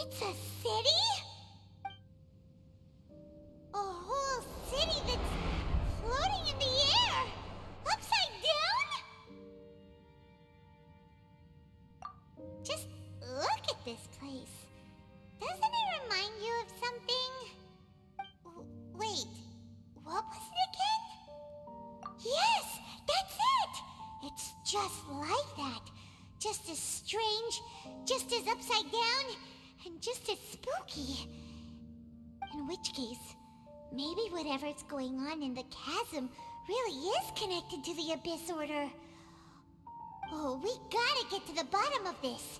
It's a city? A whole city that's floating in the air! Upside down? Just look at this place. Doesn't it remind you of something? Wait, what was it again? Yes, that's it! It's just like that. Just as strange, just as upside down, and just as spooky. In which case, maybe whatever's going on in the chasm really is connected to the Abyss Order. Oh, we gotta get to the bottom of this.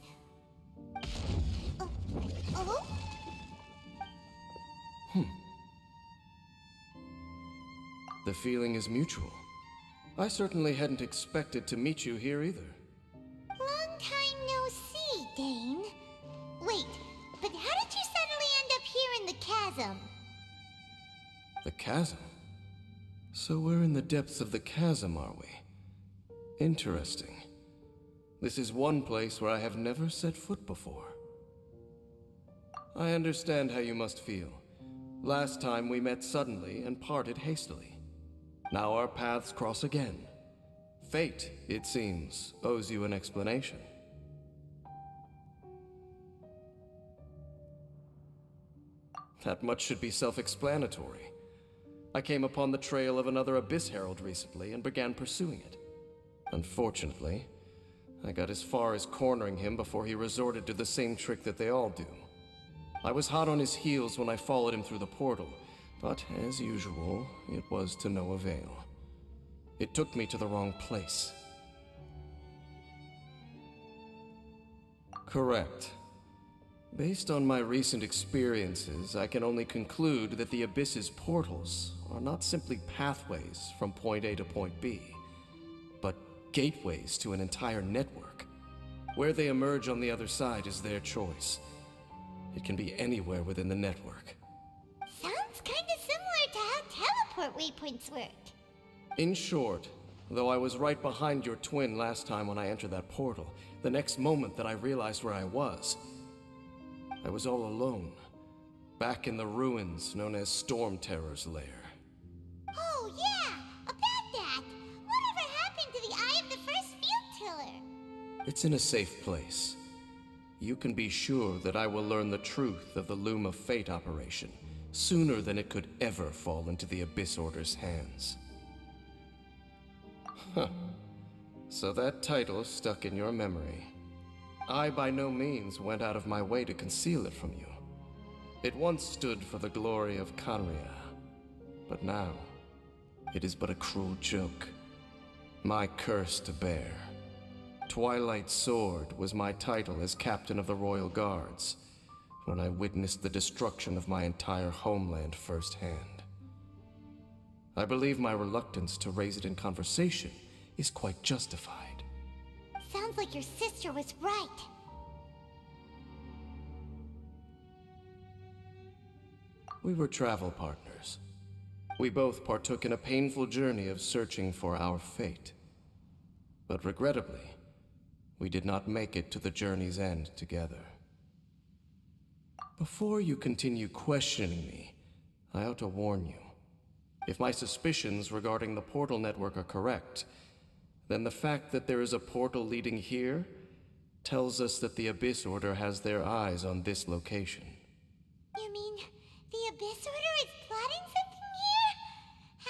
Oh? The feeling is mutual. I certainly hadn't expected to meet you here either. Long time no see, Dain. Wait, but how did you suddenly end up here in the chasm? The chasm? So we're in the depths of the chasm, are we? Interesting. This is one place where I have never set foot before. I understand how you must feel. Last time we met suddenly and parted hastily. Now our paths cross again. Fate, it seems, owes you an explanation. That much should be self-explanatory. I came upon the trail of another Abyss Herald recently and began pursuing it. Unfortunately, I got as far as cornering him before he resorted to the same trick that they all do. I was hot on his heels when I followed him through the portal, but as usual, it was to no avail. It took me to the wrong place. Correct. Based on my recent experiences, I can only conclude that the Abyss's portals are not simply pathways from point A to point B, but gateways to an entire network. Where they emerge on the other side is their choice. It can be anywhere within the network. Sounds kinda similar to how teleport waypoints work. In short, though I was right behind your twin last time when I entered that portal, the next moment that I realized where I was all alone, back in the ruins known as Storm Terror's lair. Oh yeah, about that. Whatever happened to the Eye of the First Field Tiller? It's in a safe place. You can be sure that I will learn the truth of the Loom of Fate operation sooner than it could ever fall into the Abyss Order's hands. Huh. So that title stuck in your memory. I by no means went out of my way to conceal it from you. It once stood for the glory of Kanria, but now it is but a cruel joke. My curse to bear. Twilight Sword was my title as captain of the Royal Guards when I witnessed the destruction of my entire homeland firsthand. I believe my reluctance to raise it in conversation is quite justified. Sounds like your sister was right. We were travel partners. We both partook in a painful journey of searching for our fate. But regrettably, we did not make it to the journey's end together. Before you continue questioning me, I ought to warn you. If my suspicions regarding the portal network are correct, then the fact that there is a portal leading here tells us that the Abyss Order has their eyes on this location. You mean the Abyss Order is plotting something here?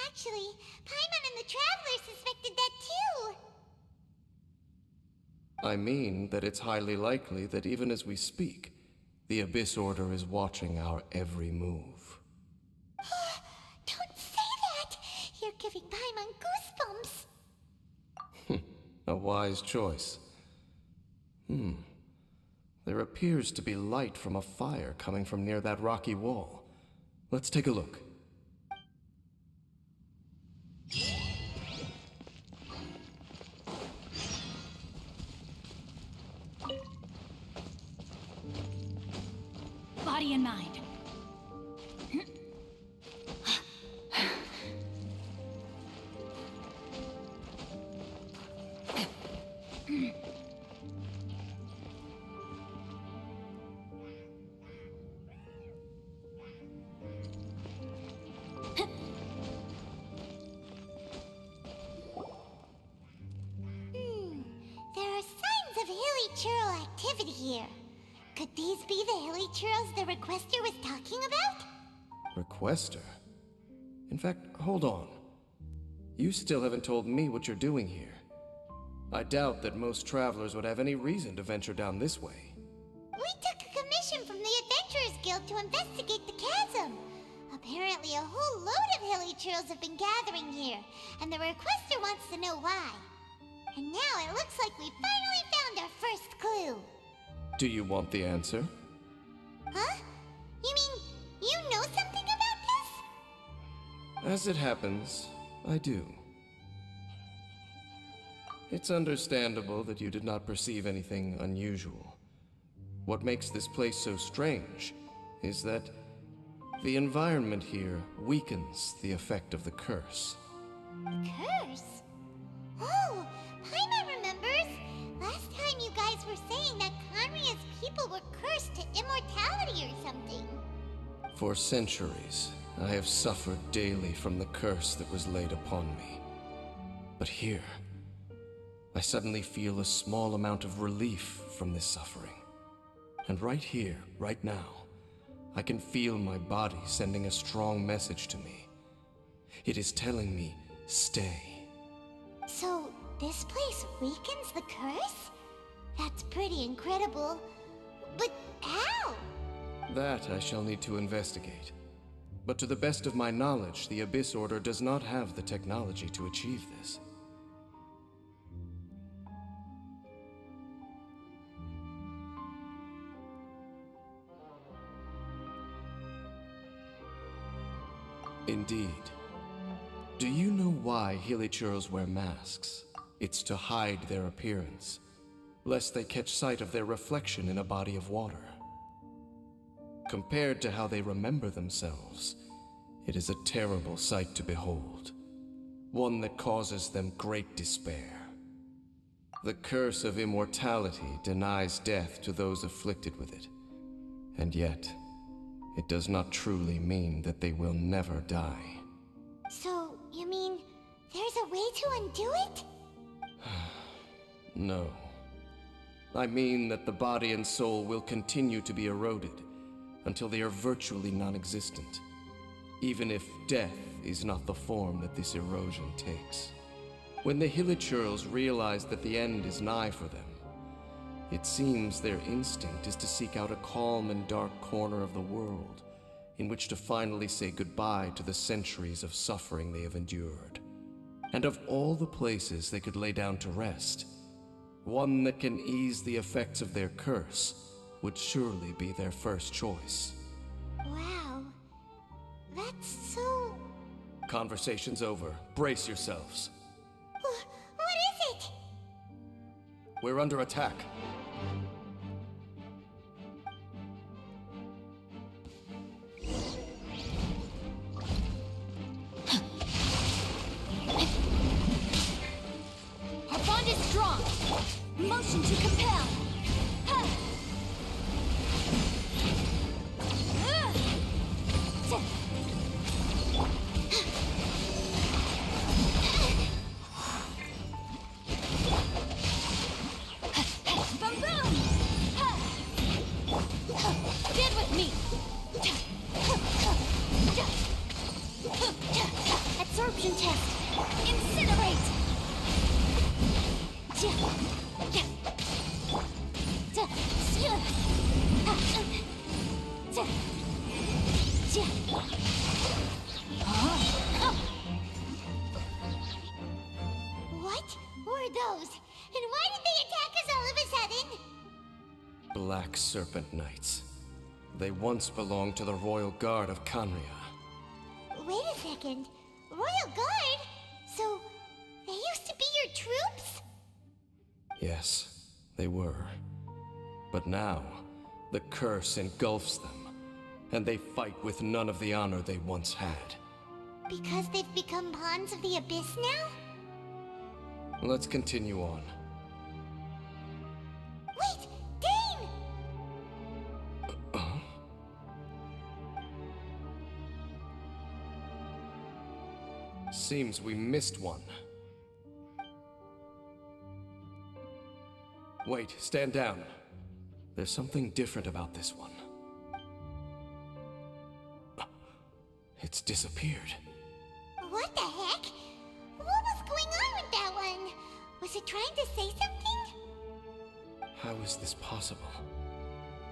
Actually, Paimon and the Traveler suspected that too. I mean that it's highly likely that even as we speak, the Abyss Order is watching our every move. Don't say that! You're giving Paimon goosebumps. A wise choice. There appears to be light from a fire coming from near that rocky wall. Let's take a look. Body and mind. hilichurl activity here. Could these be the hilichurls the requester was talking about? Requester? In fact, hold on. You still haven't told me what you're doing here. I doubt that most travelers would have any reason to venture down this way. We took a commission from the Adventurers Guild to investigate the chasm. Apparently a whole load of hilichurls have been gathering here, and the requester wants to know why. And now it looks like we finally found our first clue. Do you want the answer? Huh? You mean, you know something about this? As it happens, I do. It's understandable that you did not perceive anything unusual. What makes this place so strange is that the environment here weakens the effect of the curse. Curse? Oh, Paimon remembers. Last time you guys were saying that Conria's people were cursed to immortality or something. For centuries, I have suffered daily from the curse that was laid upon me. But here, I suddenly feel a small amount of relief from this suffering. And right here, right now, I can feel my body sending a strong message to me. It is telling me, stay. So, this place weakens the curse? That's pretty incredible. But how? That I shall need to investigate. But to the best of my knowledge, the Abyss Order does not have the technology to achieve this. Indeed. Do you know why hilichurls wear masks? It's to hide their appearance, lest they catch sight of their reflection in a body of water. Compared to how they remember themselves, it is a terrible sight to behold, one that causes them great despair. The curse of immortality denies death to those afflicted with it, and yet, it does not truly mean that they will never die. So, you mean there's a way to undo it? No. I mean that the body and soul will continue to be eroded until they are virtually non-existent, even if death is not the form that this erosion takes. When the hilichurls realize that the end is nigh for them, it seems their instinct is to seek out a calm and dark corner of the world in which to finally say goodbye to the centuries of suffering they have endured. And of all the places they could lay down to rest, one that can ease the effects of their curse would surely be their first choice. Wow. That's so... Conversation's over. Brace yourselves. What is it? We're under attack. Our bond is strong. Motion to compel. Ha! Boom boom! Ha! Stand with me. Absorption test. Incinerate. What were those? And why did they attack us all of a sudden? Black Serpent Knights. They once belonged to the Royal Guard of Conria. Wait a second. Royal Guard? So, they used to be your troops? Yes, they were. But now, the curse engulfs them, and they fight with none of the honor they once had. Because they've become pawns of the Abyss now? Let's continue on. Wait! Dain! Seems we missed one. Wait, stand down. There's something different about this one. It's disappeared. What the heck? What was going on with that one? Was it trying to say something? How is this possible?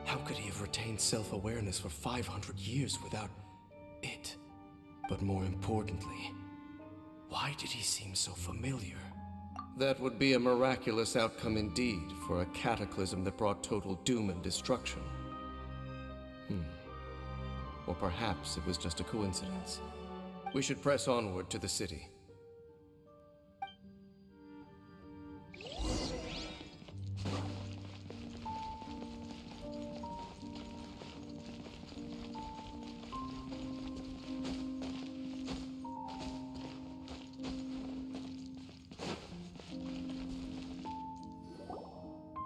How could he have retained self-awareness for 500 years without it? But more importantly, why did he seem so familiar? That would be a miraculous outcome indeed for a cataclysm that brought total doom and destruction. Or perhaps it was just a coincidence. We should press onward to the city.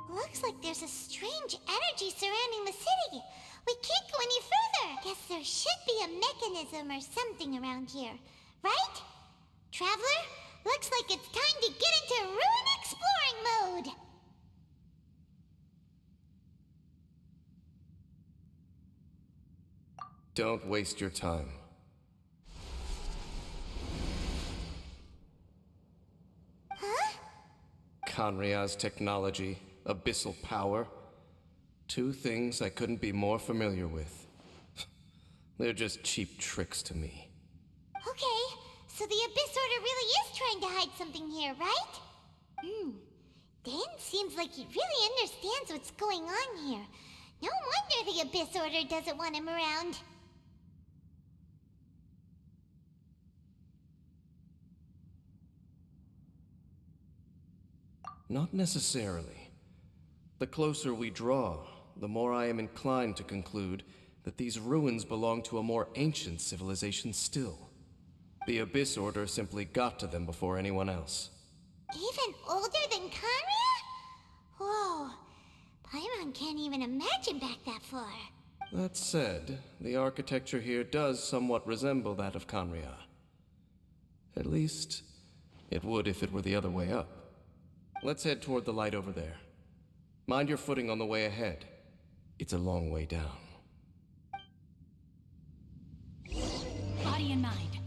Looks like there's a strange energy surrounding the city. We can't go any further. Guess there should be a mechanism or something around here, right? Traveler, looks like it's time to get into ruin exploring mode. Don't waste your time. Huh? Kanria's technology, abyssal power. Two things I couldn't be more familiar with. They're just cheap tricks to me. Okay, so the Abyss Order really is trying to hide something here, right? Dan seems like he really understands what's going on here. No wonder the Abyss Order doesn't want him around. Not necessarily. The closer we draw, the more I am inclined to conclude that these ruins belong to a more ancient civilization still. The Abyss Order simply got to them before anyone else. Even older than Kanria? Whoa, Paimon can't even imagine back that far. That said, the architecture here does somewhat resemble that of Kanria. At least, it would if it were the other way up. Let's head toward the light over there. Mind your footing on the way ahead. It's a long way down. Body and mind.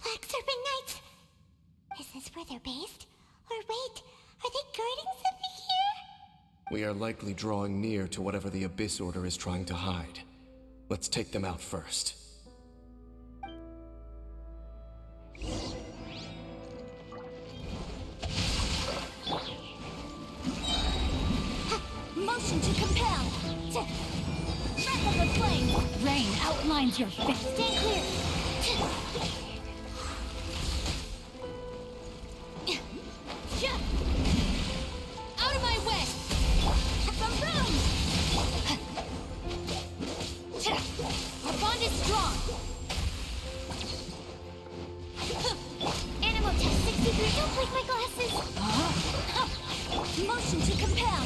Black Serpent Knights! Is this where they're based? Or wait, are they guarding something here? We are likely drawing near to whatever the Abyss Order is trying to hide. Let's take them out first. Motion to compel. Breath of the flame. Rain outlines your fate. Stand clear. Out of my way. From room. Our bond is strong. Animal test 63. Don't break my glasses. Motion to compel.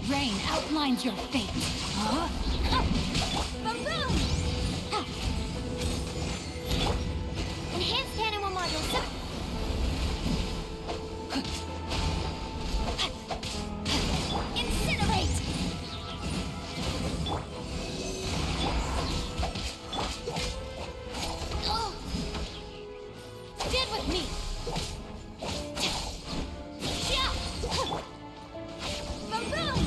Rain outlines your fate. Boom! Enhanced animal module. Incinerate! Stand with me! Maroon!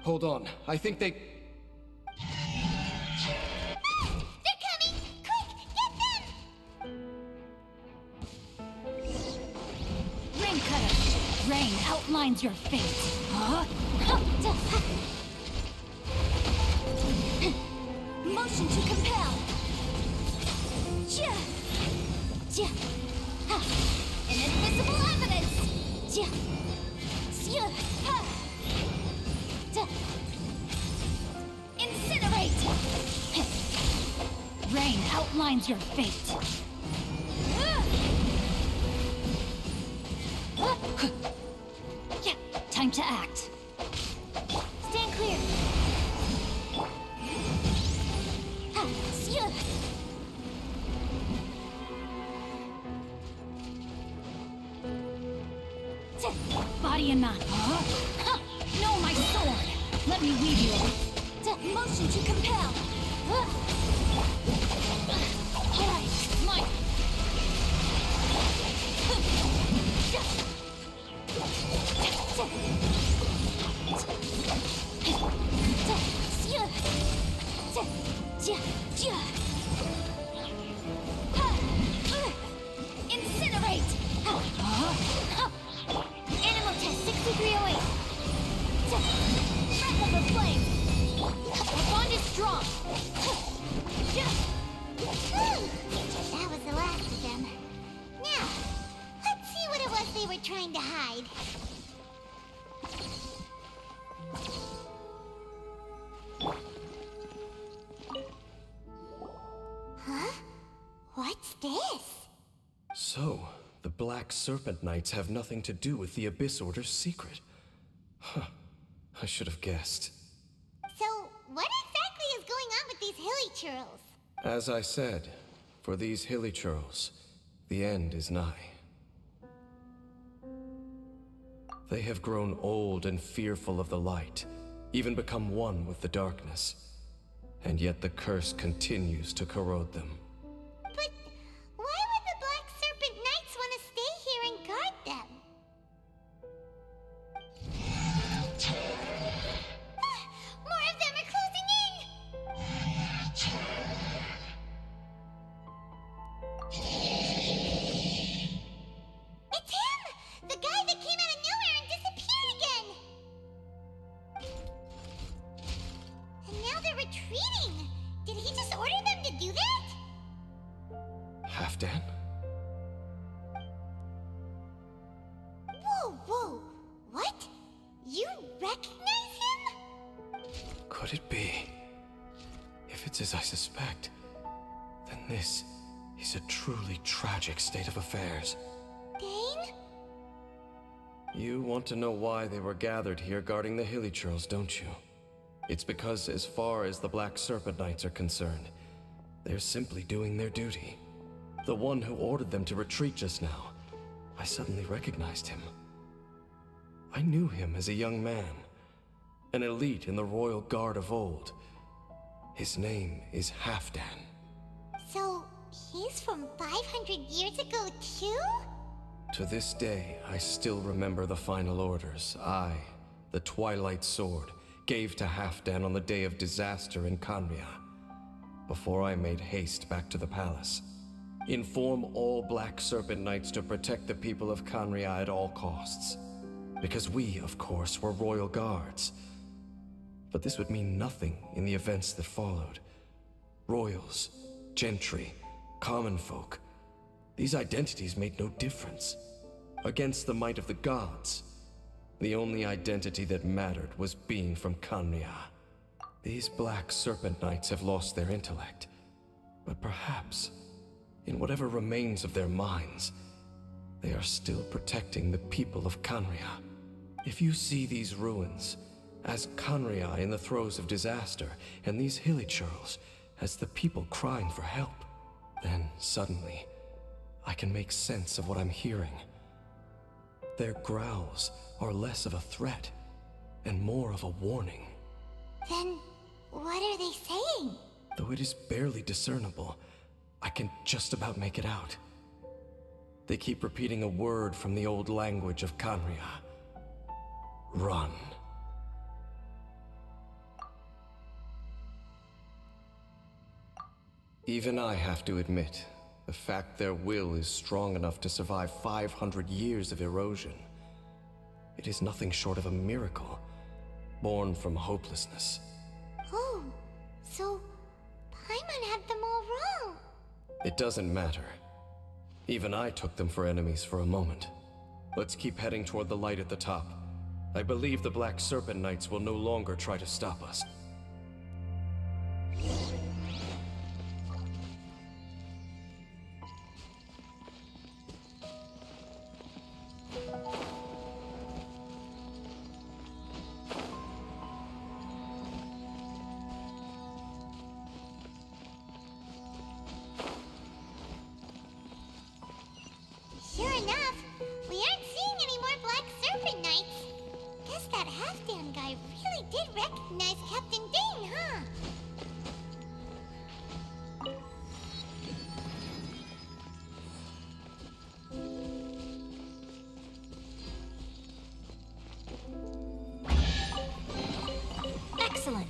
Hold on, I think they... They're coming! Quick, get them! Rain cutter. Rain outlines your fate. Huh? Motion to compel. Inadmissible evidence. Incinerate. Rain outlines your fate. Time to act. Stand clear. Body and mind. No, my sword. Let me weave you. Motion to compel. Alright, mine. Incinerate! Animal test 6308. Breath of the flame! Our bond is strong! That was the last of them. Now, let's see what it was they were trying to hide. Huh? What's this? So, the Black Serpent Knights have nothing to do with the Abyss Order's secret. Huh. I should have guessed. So, what exactly is going on with these hilly churls? As I said, for these hilly churls, the end is nigh. They have grown old and fearful of the light, even become one with the darkness. And yet the curse continues to corrode them. But why would the Black Serpent Knights want to stay here and guard them? More of them are closing in! It's him! The guy that came out of nowhere and disappeared again! And now they're retreating! Did he just order them to do that? Halfdan? Whoa, whoa! What? You recognize him? Could it be? If it's as I suspect, then this is a truly tragic state of affairs. Dain? You want to know why they were gathered here guarding the hilly churls, don't you? It's because as far as the Black Serpent Knights are concerned, they're simply doing their duty. The one who ordered them to retreat just now, I suddenly recognized him. I knew him as a young man, an elite in the royal guard of old. His name is Halfdan. So, he's from 500 years ago too? To this day, I still remember the final orders I, the Twilight Sword, gave to Halfdan on the day of disaster in Khanria, before I made haste back to the palace. Inform all Black Serpent Knights to protect the people of Khanria at all costs. Because we, of course, were royal guards. But this would mean nothing in the events that followed. Royals, gentry, common folk. These identities made no difference. Against the might of the gods, the only identity that mattered was being from Khanria. These Black Serpent Knights have lost their intellect. But perhaps, in whatever remains of their minds, they are still protecting the people of Khanria. If you see these ruins as Khanria in the throes of disaster, and these hilly churls as the people crying for help, then suddenly I can make sense of what I'm hearing. Their growls are less of a threat and more of a warning. Then, what are they saying? Though it is barely discernible, I can just about make it out. They keep repeating a word from the old language of Khanria. Run. Even I have to admit, the fact their will is strong enough to survive 500 years of erosion. It is nothing short of a miracle, born from hopelessness. Oh, so Paimon had them all wrong. It doesn't matter. Even I took them for enemies for a moment. Let's keep heading toward the light at the top. I believe the Black Serpent Knights will no longer try to stop us. Sure enough, we aren't seeing any more Black Serpent Knights. Guess that Halfdan guy really did recognize Captain Dain, huh? Excellent.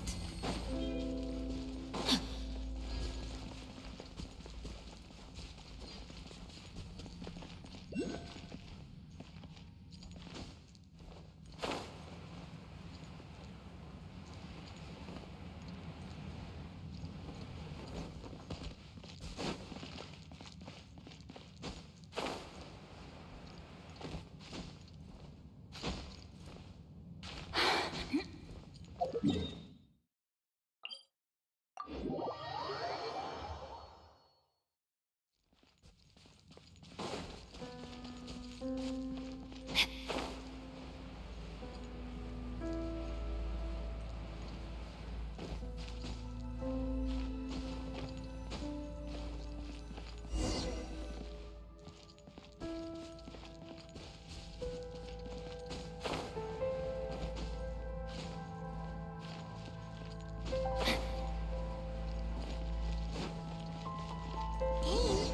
Dain,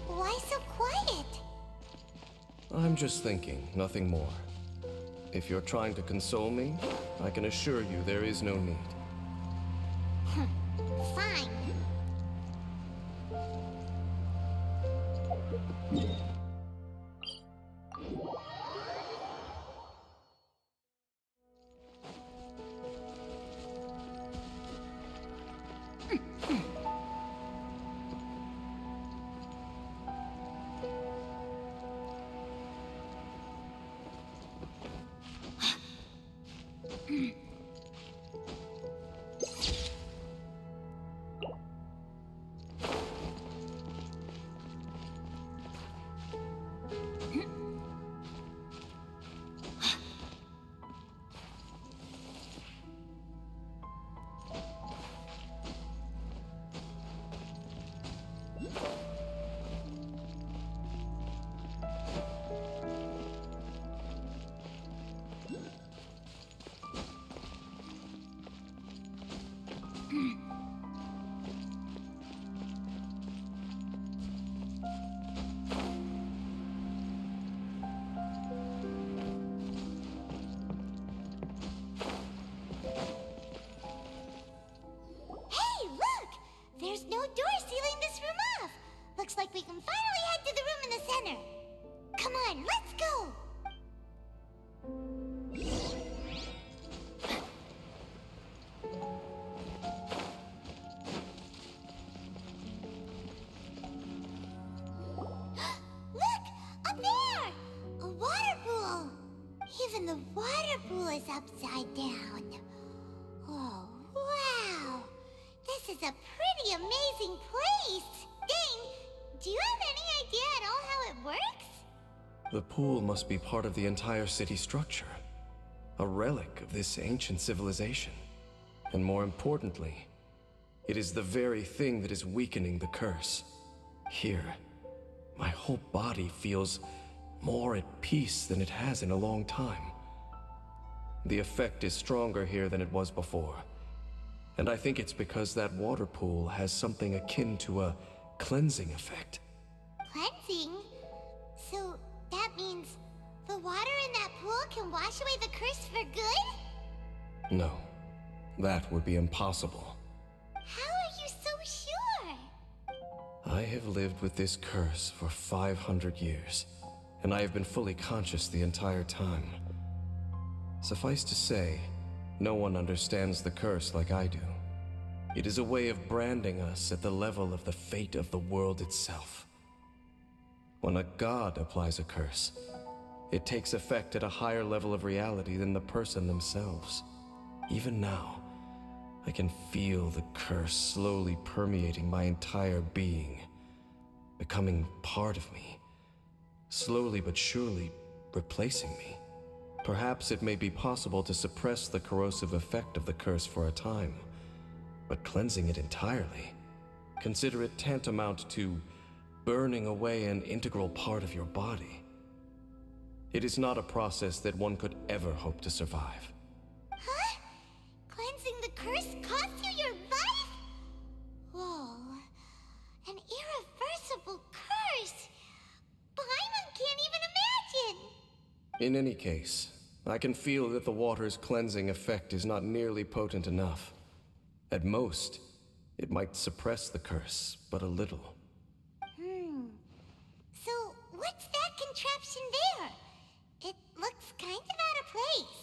why so quiet? I'm just thinking, nothing more. If you're trying to console me, I can assure you there is no need. Fine. Hey, look! There's no door sealing this room off. Looks like we can finally head to the room in the center. Come on, let's go! Look! Up there! A water pool! Even the water pool is upside down. Oh, wow! This is a pretty amazing place! Dane, do you have any idea at all how it works? The pool must be part of the entire city structure. A relic of this ancient civilization. And more importantly, it is the very thing that is weakening the curse. Here, my whole body feels more at peace than it has in a long time. The effect is stronger here than it was before. And I think it's because that water pool has something akin to a cleansing effect. Cleansing? So that means the water in that pool can wash away the curse for good? No, that would be impossible. How are you so sure? I have lived with this curse for 500 years, and I have been fully conscious the entire time. Suffice to say, no one understands the curse like I do. It is a way of branding us at the level of the fate of the world itself. When a god applies a curse, it takes effect at a higher level of reality than the person themselves. Even now, I can feel the curse slowly permeating my entire being, becoming part of me, slowly but surely replacing me. Perhaps it may be possible to suppress the corrosive effect of the curse for a time, but cleansing it entirely, consider it tantamount to burning away an integral part of your body. It is not a process that one could ever hope to survive. Huh? Cleansing the curse cost you your life? Whoa. An irreversible curse! Paimon can't even imagine! In any case, I can feel that the water's cleansing effect is not nearly potent enough. At most, it might suppress the curse, but a little. So, what's that contraption there? It looks kind of out of place.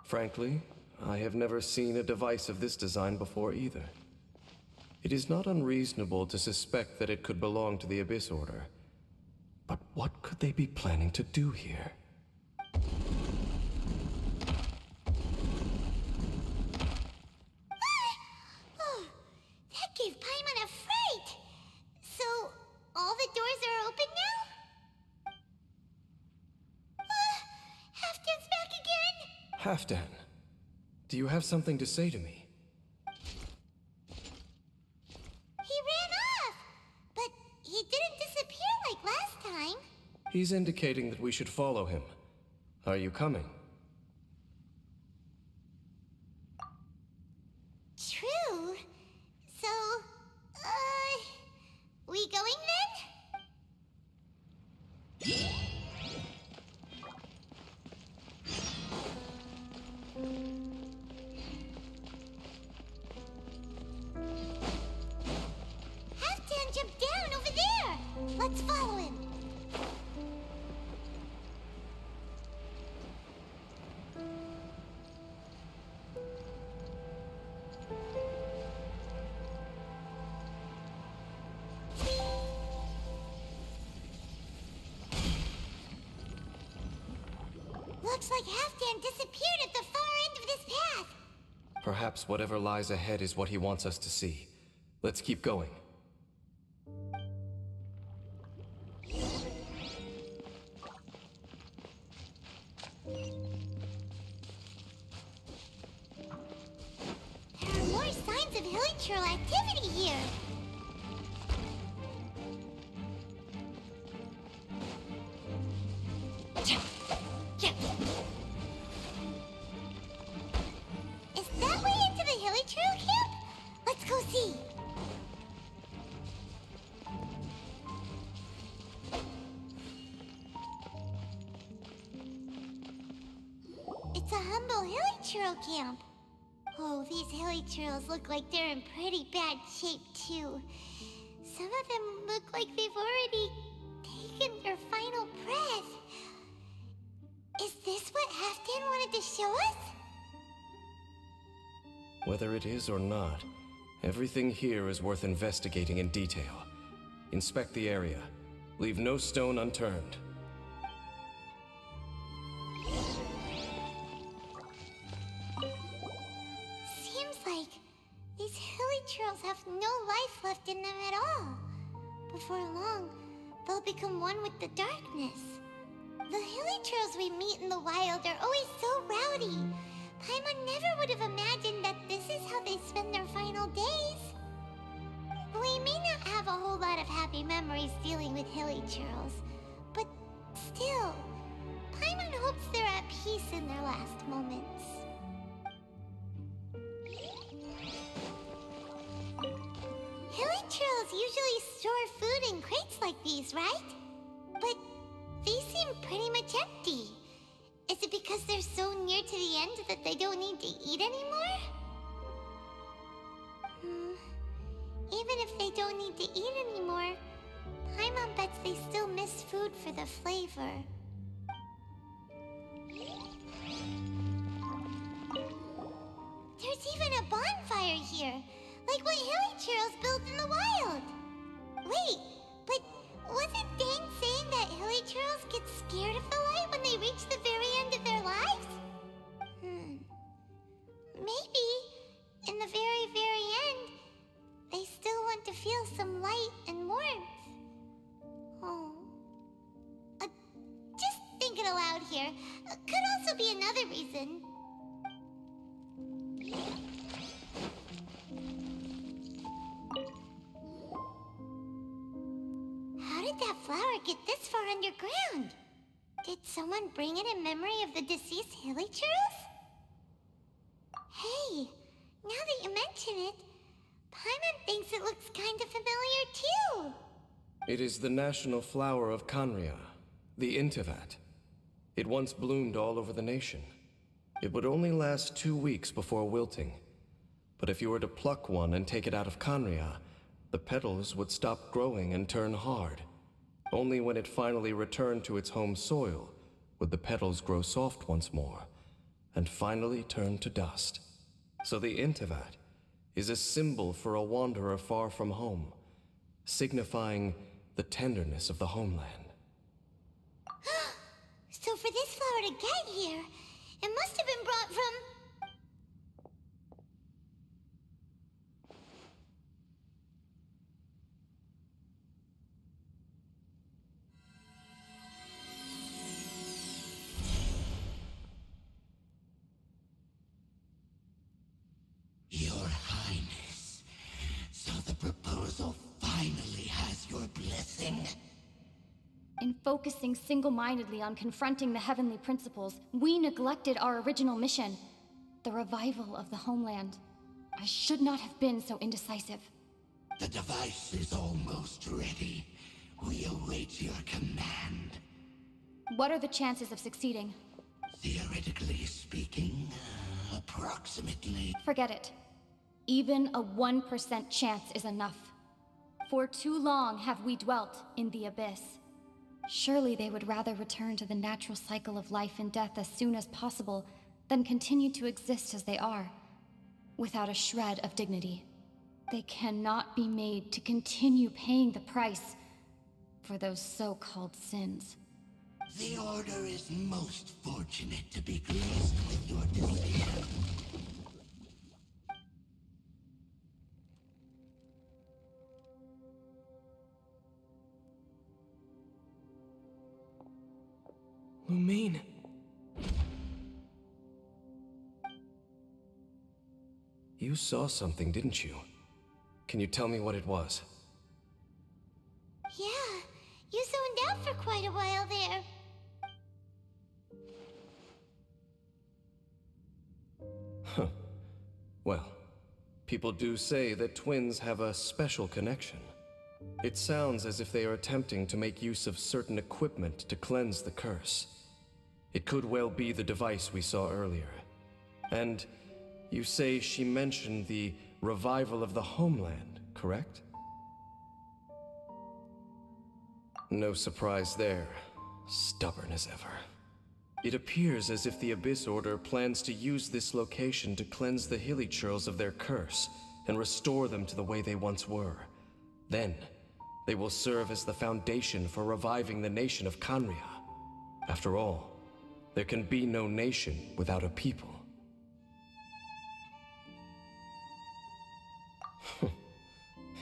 Frankly, I have never seen a device of this design before either. It is not unreasonable to suspect that it could belong to the Abyss Order. But what could they be planning to do here? Oh, that gave Paimon a fright! So, all the doors are open now? Halfdan's back again! Halfdan, do you have something to say to me? He ran off! But he didn't disappear like last time. He's indicating that we should follow him. Are you coming? True. So, we going then? Halfdan jumped down over there! Let's follow him. Looks like Halfdan disappeared at the far end of this path. Perhaps whatever lies ahead is what he wants us to see. Let's keep going. There are more signs of hilichurl activity here. Is that way into the hilichurl camp? Let's go see. It's a humble hilichurl camp. Oh, these hilichurls look like they're in pretty bad shape, too. Some of them look like they've already taken their final breath. Is this what Halfdan wanted to show us? Whether it is or not, everything here is worth investigating in detail. Inspect the area. Leave no stone unturned. Seems like these hilichurls have no life left in them at all. Before long, they'll become one with the darkness. The hilichurls we meet in the wild are always so rowdy. Paimon never would have imagined that this is how they spend their final days. We may not have a whole lot of happy memories dealing with hilichurls, but Still, Paimon hopes they're at peace in their last moments. Hilichurls usually store food in crates like these, right? But these seem pretty much empty. Is it because they're so near to the end that they don't need to eat anymore? Even if they don't need to eat anymore, Paimon bets they still miss food for the flavor. There's even a bonfire here, like what Hilichurls built in the wild. Wait, but wasn't Dain saying that Hilichurls get scared of the light when they reach the very end of their lives? Maybe, in the very, very end, they still want to feel some light and warmth. Oh. Just thinking aloud here. Could also be another reason. How did that flower get this far underground? Did someone bring it in memory of the deceased Hilichurls? Hey, now that you mention it, Paimon thinks it looks kind of familiar too. It is the national flower of Canria, the Intivat. It once bloomed all over the nation. It would only last 2 weeks before wilting. But if you were to pluck one and take it out of Canria, the petals would stop growing and turn hard. Only when it finally returned to its home soil would the petals grow soft once more, and finally turn to dust. So the Intivat is a symbol for a wanderer far from home, signifying the tenderness of the homeland. So for this flower to get here, it must have been brought from... Your Highness, so the proposal finally has your blessing. In focusing single-mindedly on confronting the heavenly principles, we neglected our original mission, the revival of the homeland. I should not have been so indecisive. The device is almost ready. We await your command. What are the chances of succeeding? Theoretically speaking, approximately. Forget it. Even a 1% chance is enough. For too long have we dwelt in the abyss. Surely they would rather return to the natural cycle of life and death as soon as possible than continue to exist as they are, without a shred of dignity. They cannot be made to continue paying the price for those so-called sins. The Order is most fortunate to be graced with your decision. Lumine. You saw something, didn't you? Can you tell me what it was? Yeah, you zoned out for quite a while there. Huh. Well, people do say that twins have a special connection. It sounds as if they are attempting to make use of certain equipment to cleanse the curse. It could well be the device we saw earlier. And you say she mentioned the revival of the homeland, correct? No surprise there. Stubborn as ever. It appears as if the Abyss Order plans to use this location to cleanse the Hilichurls of their curse and restore them to the way they once were. Then, they will serve as the foundation for reviving the nation of Canria. After all, there can be no nation without a people.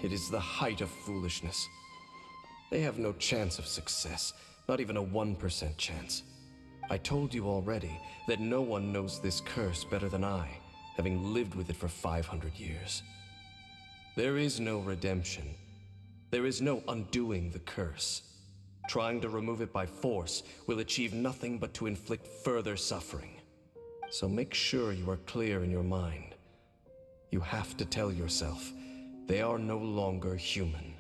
It is the height of foolishness. They have no chance of success, not even a 1% chance. I told you already that no one knows this curse better than I, having lived with it for 500 years. There is no redemption. There is no undoing the curse. Trying to remove it by force will achieve nothing but to inflict further suffering. So make sure you are clear in your mind. You have to tell yourself, they are no longer human.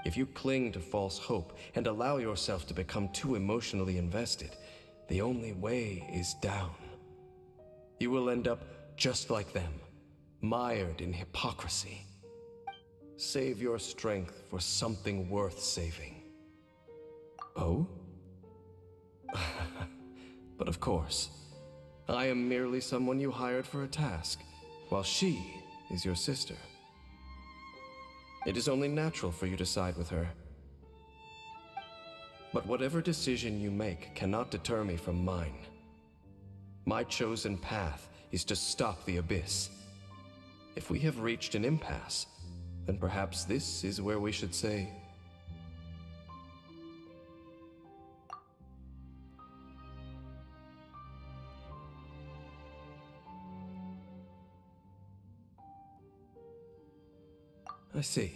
If you cling to false hope and allow yourself to become too emotionally invested, the only way is down. You will end up just like them, mired in hypocrisy. Save your strength for something worth saving. Oh? But of course, I am merely someone you hired for a task, while she is your sister. It is only natural for you to side with her. But whatever decision you make cannot deter me from mine. My chosen path is to stop the Abyss. If we have reached an impasse, then perhaps this is where we should say... I see.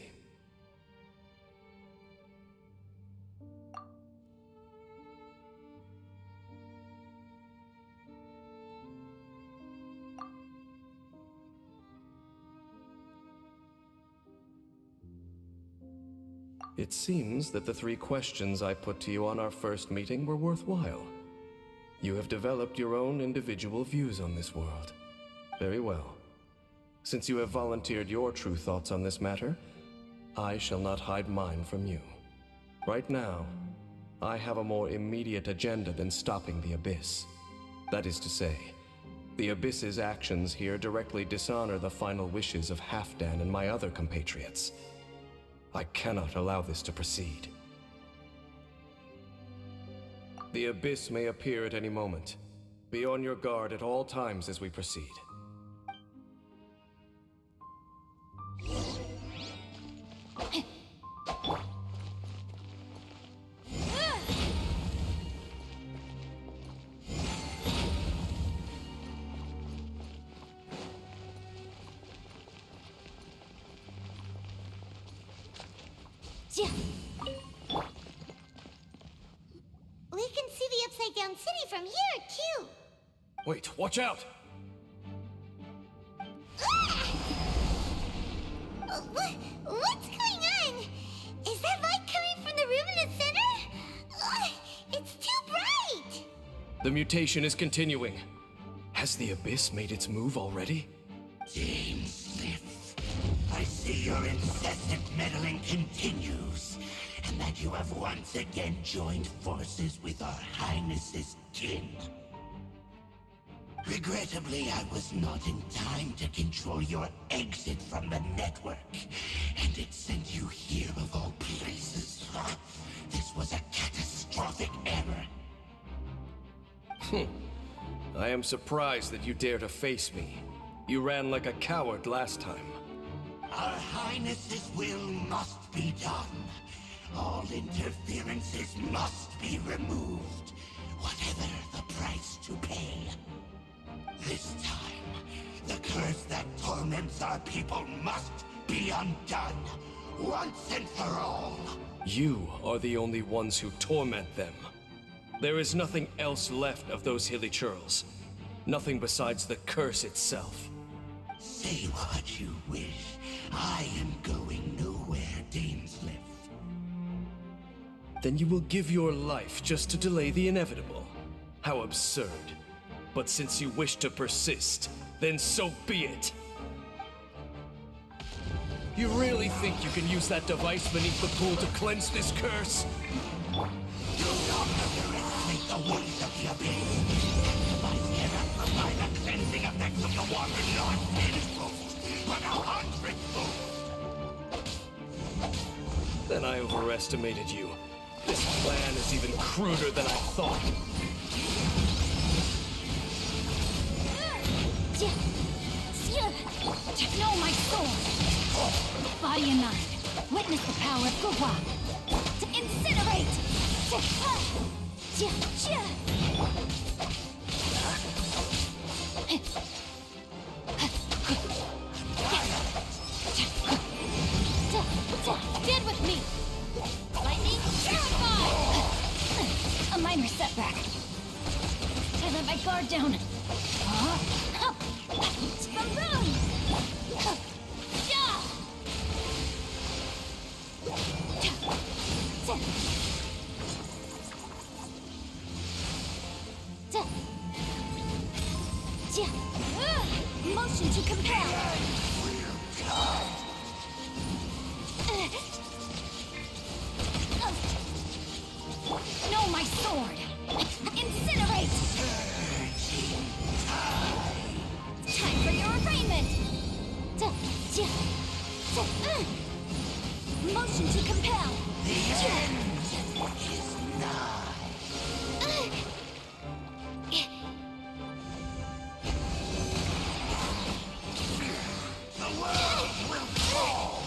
It seems that the 3 questions I put to you on our first meeting were worthwhile. You have developed your own individual views on this world. Very well. Since you have volunteered your true thoughts on this matter, I shall not hide mine from you. Right now, I have a more immediate agenda than stopping the Abyss. That is to say, the Abyss's actions here directly dishonor the final wishes of Halfdan and my other compatriots. I cannot allow this to proceed. The Abyss may appear at any moment. Be on your guard at all times as we proceed. We can see the Upside Down City from here, too. Wait, watch out! What's going on? Is that light coming from the room in the center? It's too bright! The mutation is continuing. Has the Abyss made its move already? Dain, I see your incessant meddling continues, and that you have once again joined forces with our Highness's kin. Regrettably, I was not in time to control your exit from the network, and it sent you here of all places. This was a catastrophic error. I am surprised that you dare to face me. You ran like a coward last time. Our Highness's will must be done. All interferences must be removed, whatever the price to pay. This time, the curse that torments our people must be undone, once and for all. You are the only ones who torment them. There is nothing else left of those hilly churls. Nothing besides the curse itself. Say what you wish. I am going nowhere, Dainsliff. Then you will give your life just to delay the inevitable. How absurd. But since you wish to persist, then so be it. You really think you can use that device beneath the pool to cleanse this curse? Do not underestimate the ways of the Abyss. That device cannot provide the cleansing effects of the water not tenfold, but 100-fold. Then I overestimated you. This plan is even cruder than I thought. Know my sword! Body and mind, witness the power of Gurwa! To incinerate! Stand with me! Lightning, terrified! minor setback. I let my guard down. Baboon! Yeah! Motion to compel. No, my sword. Incinerate. Time for your arraignment. Motion to compel. The end is nigh. The world will fall.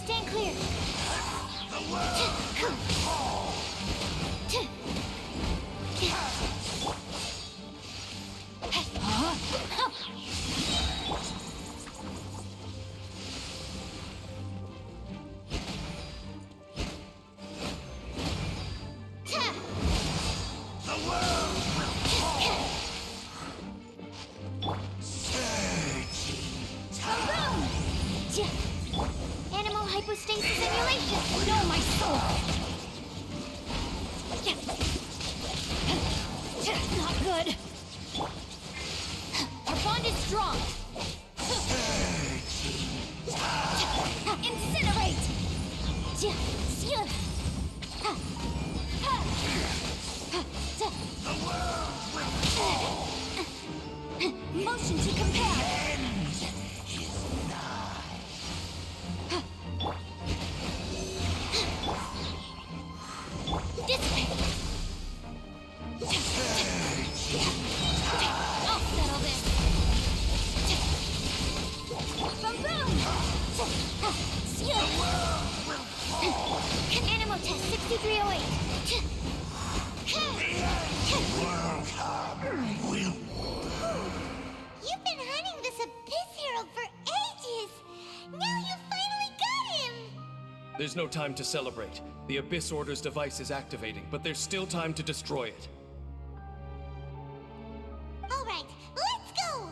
Stand clear. The world will fall. The world will fall. Surging tide. Animal hypostasis emulation. No, my sword. Not good. Our bond is strong. Incinerate. The world will fall. Motion to compel. End is nigh. Dissipate. I'll settle this. Baboon! Animal test 6308. World will. You've been hunting this Abyss Hero for ages. Now you finally got him. There's no time to celebrate. The Abyss Order's device is activating, but there's still time to destroy it. All right, let's go.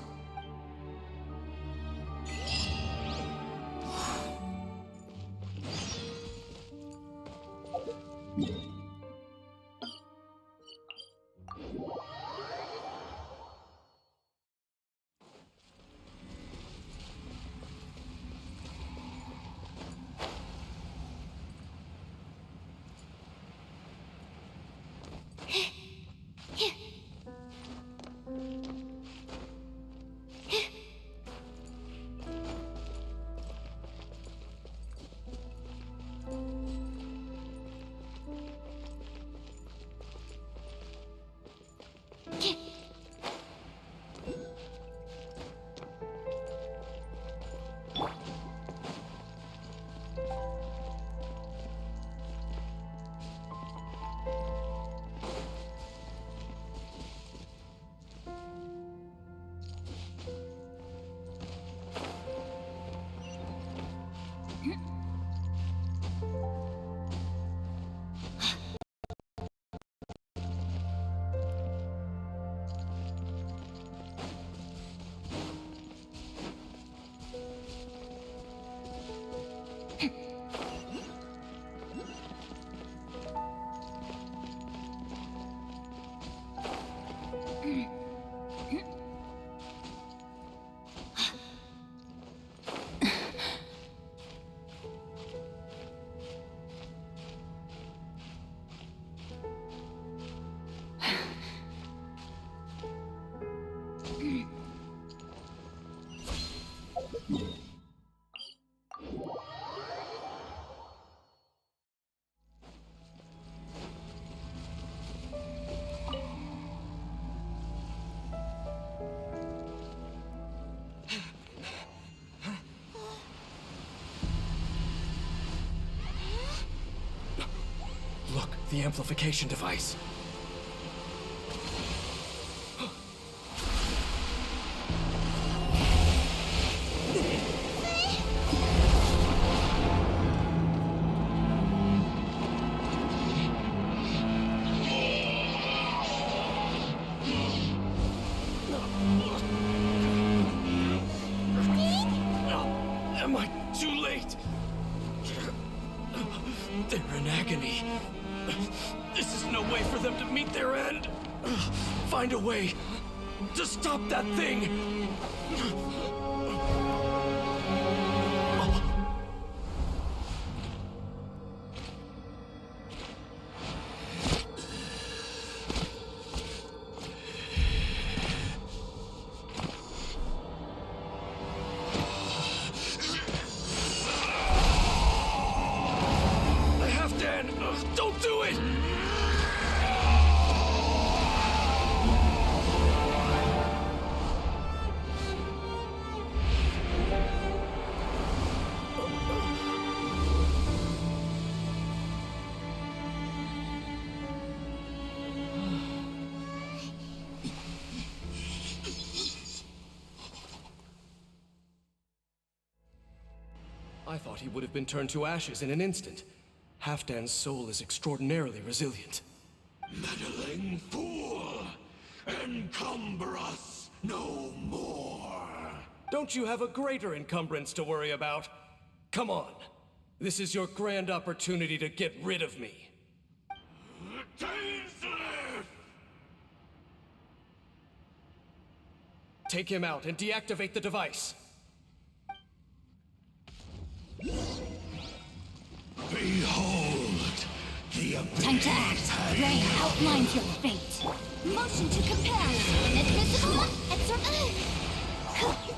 the amplification device. Am I too late? They're in agony. This is no way for them to meet their end. Find a way to stop that thing. Don't do it! I thought he would have been turned to ashes in an instant. Halfdan's soul is extraordinarily resilient. Meddling fool! Encumber us no more! Don't you have a greater encumbrance to worry about? Come on. This is your grand opportunity to get rid of me. Take him out and deactivate the device. Behold, the abyss. Time to act. Ray outlines your fate. Motion to compare. Invisible. Absorb.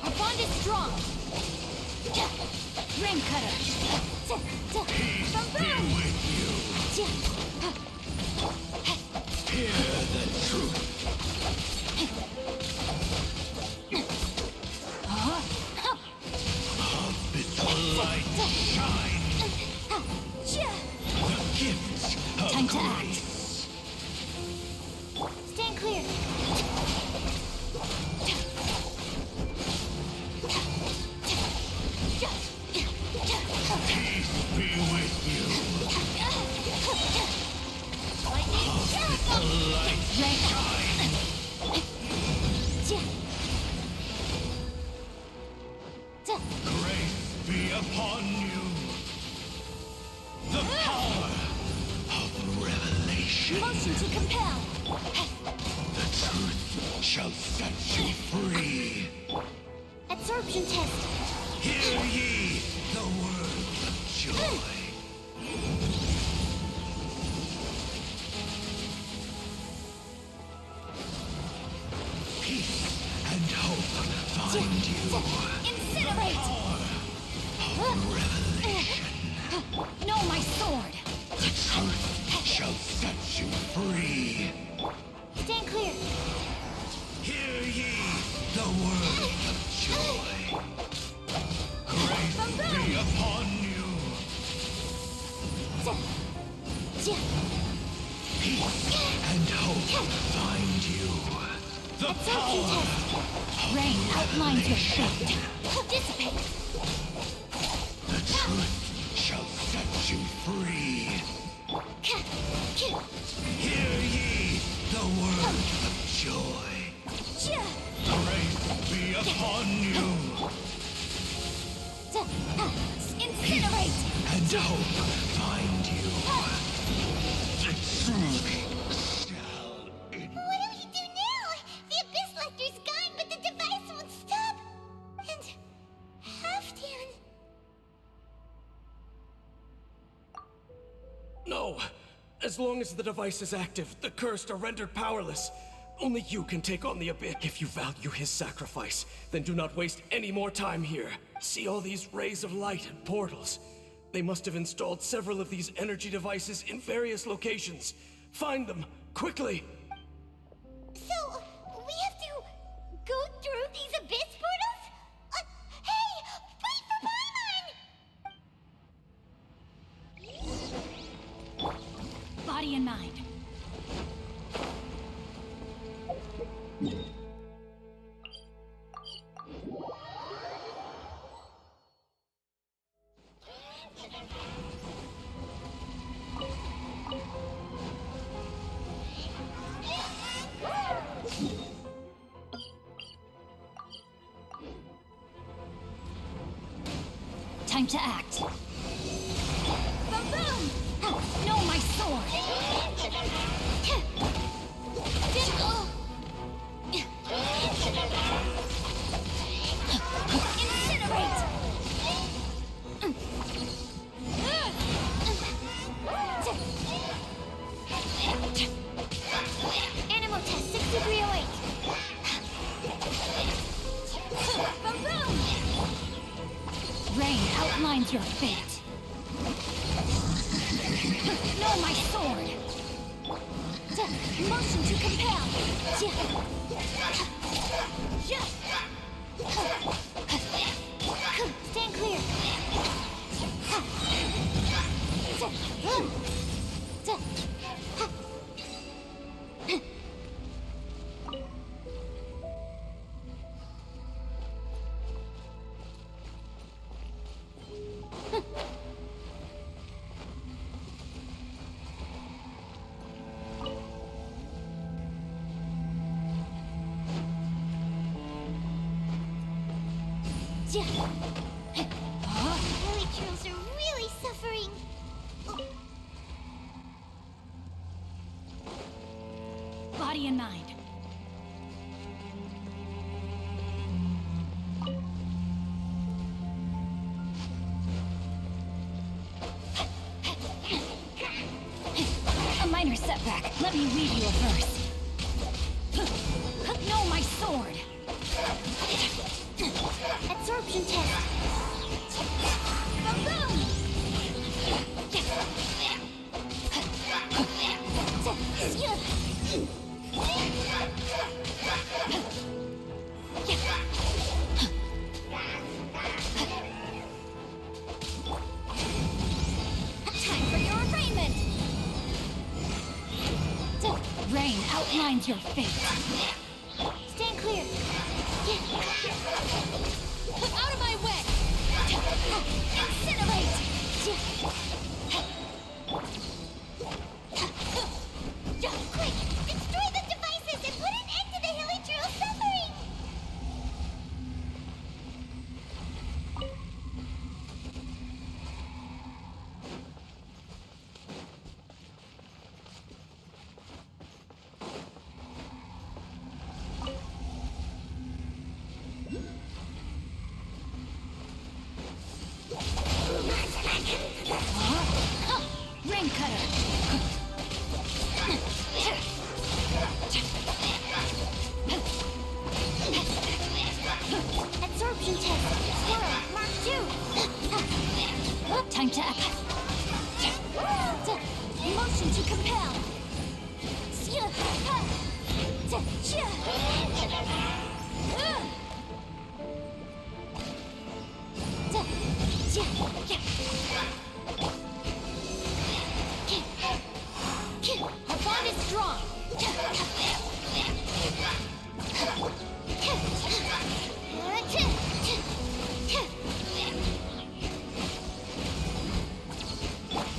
Our bond is strong. Ring cutter. Peace be with you. Hear the truth. The light shine. The gifts of Time to grace. Stand clear. Peace be with you. The light shine. Grace be upon you. The power of revelation. Motion to compel. The truth shall set you free. Absorption test. Hear ye the word of joy. Peace and hope find you. Incinerate. Of revelation. No, my sword. The truth shall set you free. Stand clear. Hear ye the word of joy. Grace be upon you. Peace and hope find you. The power of Rain outlines your revelation. fate. Dissipate. The truth shall set you free. Hear ye the word of joy. Grace be upon you. Incinerate. And hope find you. The truth shall endure. What do we do now? The Abyss Lecter's gone, but the device won't stop. And Halfdan. No. As long as the device is active, the cursed are rendered powerless. Only you can take on the Abyss. If you value his sacrifice, then do not waste any more time here. See all these rays of light and portals? They must have installed several of these energy devices in various locations. Find them, quickly! So, we have to go through these Abyss portals? Hey! Wait for Paimon! Body Body and mind. Time to act. Boom, boom! No, my sword! Incinerate! Animal test 6308. Boom, boom! Rain outlines your fate. No, my sword! Motion to compel! Stand clear. Village girls are really suffering. Body and mind. A minor setback. Let me weave you a verse. No, my sword! Absorption test. Boom, boom! Time for your arraignment! Rain outlines your fate. Stand clear. Out of my way! Incinerate! Quick! Destroy the devices and put an end to the village girls' suffering! Ring cutter! Absorption test. Squirrel, Mark 2. Time to act. Motion to compel. Our bond is strong!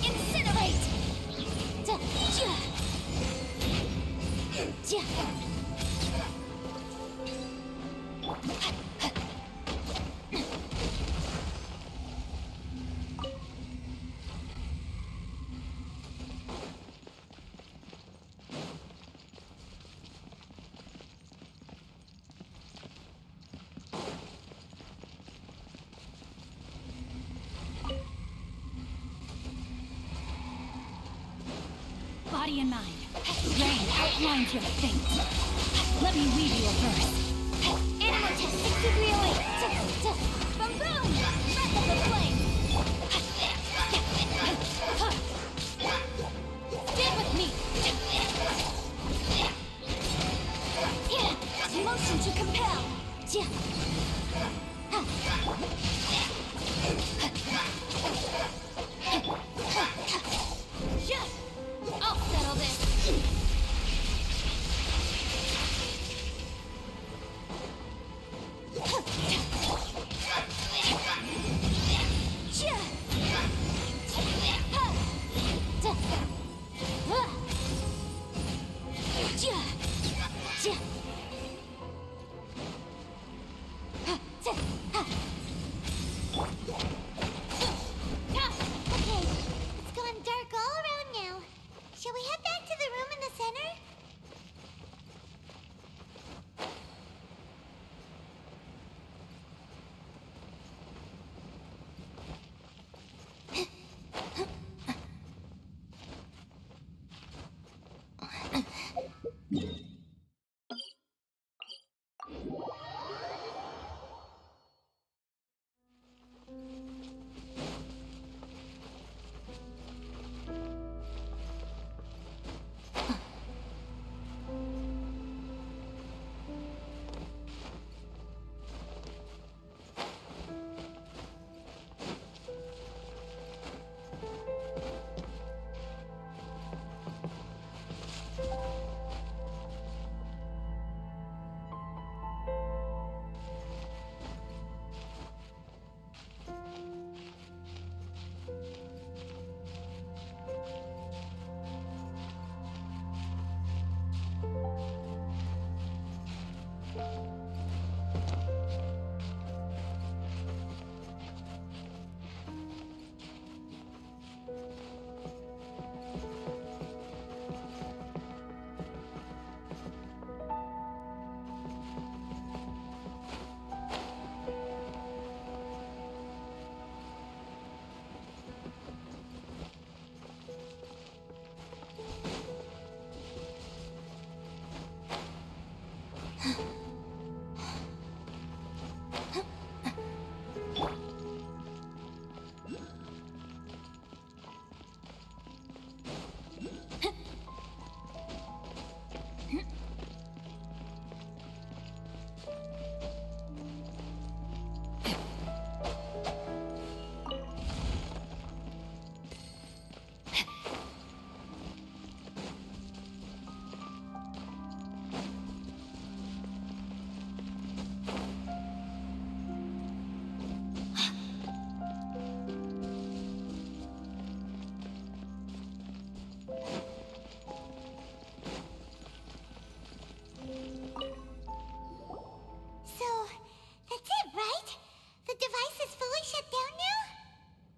Incinerate! Body and mind. Rain outlines your fate. Let me weave you a verse. Animal test 6308. Boom, boom! Breath of the flame! Stand with me! Motion to compel. I'll settle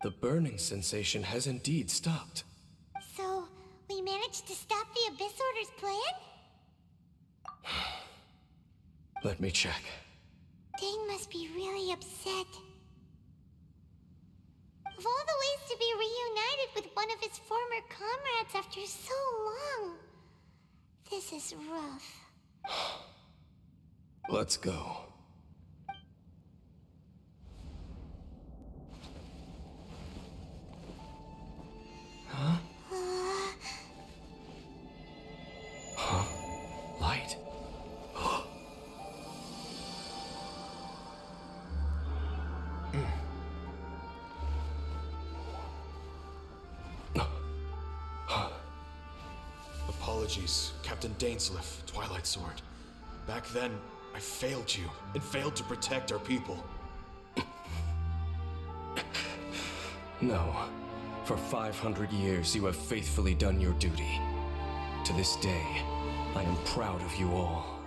The burning sensation has indeed stopped. So, we managed to stop the Abyss Order's plan? Let me check. Dain must be really upset. Of all the ways to be reunited with one of his former comrades after so long, this is rough. Let's go. Huh? Huh? Light? Apologies, Captain Dainsliff, Twilight Sword. Back then, I failed you, and failed to protect our people. No. For 500 years, you have faithfully done your duty. To this day, I am proud of you all.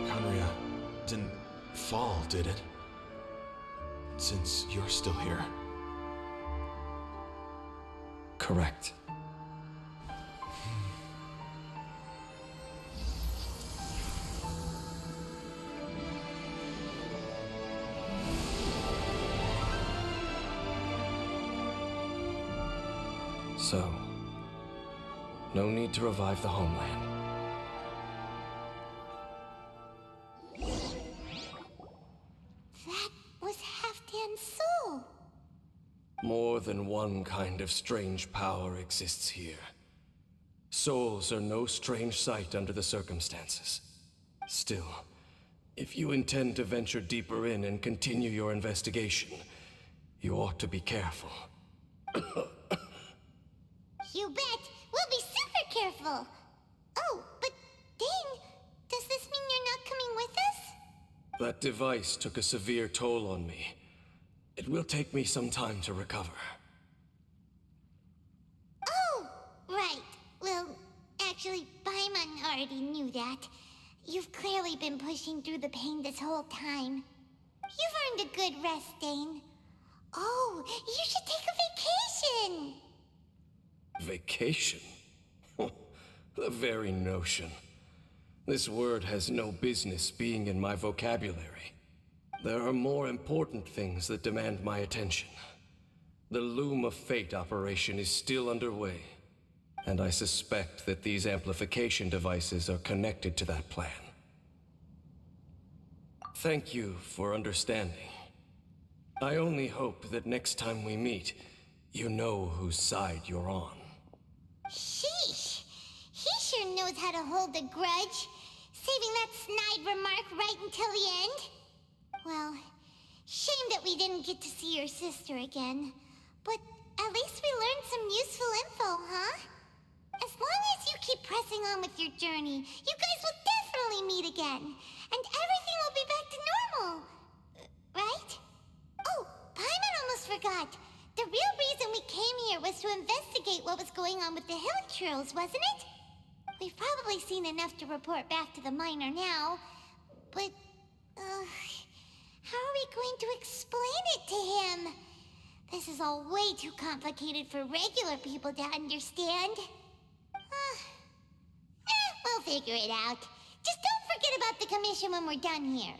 Conria didn't fall, did it? Since you're still here. Correct. So, no need to revive the homeland. That was Halfdan's soul. More than one kind of strange power exists here. Souls are no strange sight under the circumstances. Still, if you intend to venture deeper in and continue your investigation, you ought to be careful. You bet! We'll be super careful! Oh, but Dain, does this mean you're not coming with us? That device took a severe toll on me. It will take me some time to recover. Oh, right. Well, actually, Paimon already knew that. You've clearly been pushing through the pain this whole time. You've earned a good rest, Dain. Oh, you should take a vacation! Vacation? The very notion. This word has no business being in my vocabulary. There are more important things that demand my attention. The Loom of Fate operation is still underway, and I suspect that these amplification devices are connected to that plan. Thank you for understanding. I only hope that next time we meet, you know whose side you're on. Sheesh! He sure knows how to hold a grudge, saving that snide remark right until the end. Well, shame that we didn't get to see your sister again. But at least we learned some useful info, huh? As long as you keep pressing on with your journey, you guys will definitely meet again. And everything will be back to normal. Right? Oh, Paimon almost forgot. The real reason we came here was to investigate what was going on with the Hilichurls, wasn't it? We've probably seen enough to report back to the miner now. But, how are we going to explain it to him? This is all way too complicated for regular people to understand. We'll figure it out. Just don't forget about the commission when we're done here.